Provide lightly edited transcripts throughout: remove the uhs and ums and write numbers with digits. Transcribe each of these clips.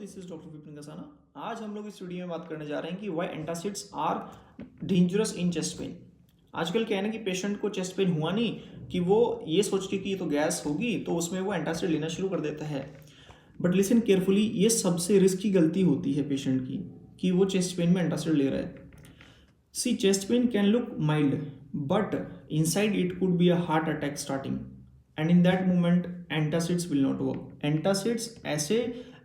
This is doctor Vipin Kasana. आज हम लोग इस वीडियो में बात करने जा रहे हैं कि why antacids are dangerous in chest pain. आजकल क्या है ना कि पेशेंट को चेस्ट पेन हुआ नहीं कि वो ये सोच के कि ये तो गैस होगी तो उसमें वो एंटासिड लेना शुरू कर देता है। बट लिसन केयरफुली, ये सबसे रिस्की गलती होती है पेशेंट की कि वो चेस्ट पेन में एंटासिड ले रहा है। See, chest pain can look mild but inside it could be a heart attack starting and in that moment antacids will not work. Antacids ऐसे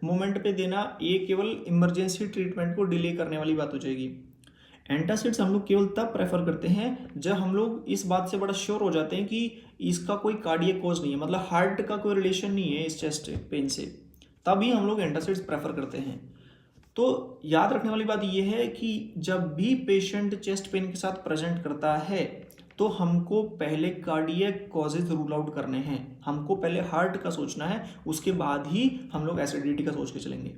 मोमेंट पे देना ये केवल इमरजेंसी ट्रीटमेंट को डिले करने वाली बात हो जाएगी। एंटासिड्स हम लोग केवल तब प्रेफर करते हैं जब हम लोग इस बात से बड़ा श्योर हो जाते हैं कि इसका कोई कार्डियक कॉज नहीं है, मतलब हार्ट का कोई रिलेशन नहीं है इस चेस्ट पेन से, तभी हम लोग एंटासिड्स प्रेफर करते हैं। तो याद रखने वाली बात यह है कि जब भी पेशेंट चेस्ट पेन के साथ प्रेजेंट करता है तो हमको पहले कार्डियक कॉजेज रूल आउट करने हैं, हमको पहले हार्ट का सोचना है, उसके बाद ही हम लोग एसिडिटी का सोच के चलेंगे।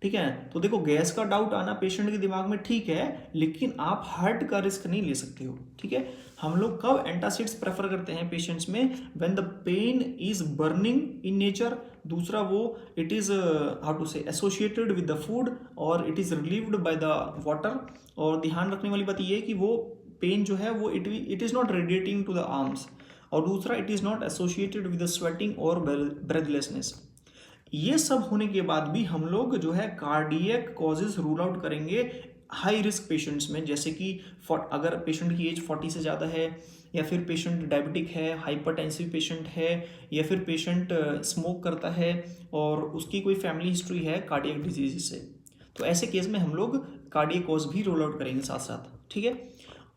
ठीक है, तो देखो गैस का डाउट आना पेशेंट के दिमाग में ठीक है, लेकिन आप हार्ट का रिस्क नहीं ले सकते हो। ठीक है, हम लोग कब एंटासिड्स प्रेफर करते हैं पेशेंट्स में? When the pain is burning in nature, दूसरा वो it is how to say associated with the food और it is relieved by the water. और ध्यान रखने वाली बात यह है कि वो पेन जो है वो it is not radiating to the arms, और दूसरा it is not associated with the sweating और ब्रेथलेसनेस। ये सब होने के बाद भी हम लोग जो है कार्डियक कॉजेज रूल आउट करेंगे हाई रिस्क पेशेंट्स में, जैसे कि अगर पेशेंट की एज 40 से ज़्यादा है, या फिर पेशेंट डायबिटिक है, हाइपरटेंसिव पेशेंट है, या फिर पेशेंट स्मोक करता है और उसकी कोई फैमिली हिस्ट्री है कार्डियक डिजीज से। तो ऐसे केस में हम लोग कार्डियक कॉज भी रूल आउट करेंगे साथ साथ। ठीक है,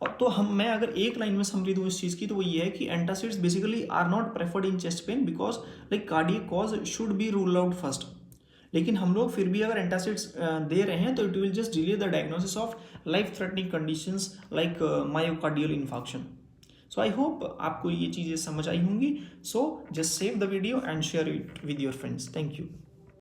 और तो मैं अगर एक लाइन में समरी दूँ इस चीज़ की तो वो ये है कि antacids basically are not preferred in chest pain because like cardiac cause should be rule out first. लेकिन हम लोग फिर भी अगर एंटासिड्स दे रहे हैं तो it will just delay the diagnosis of life threatening conditions like myocardial infarction. So I hope आपको ये चीज़ें समझ आई होंगी। So just save the video and share it with your friends. Thank you.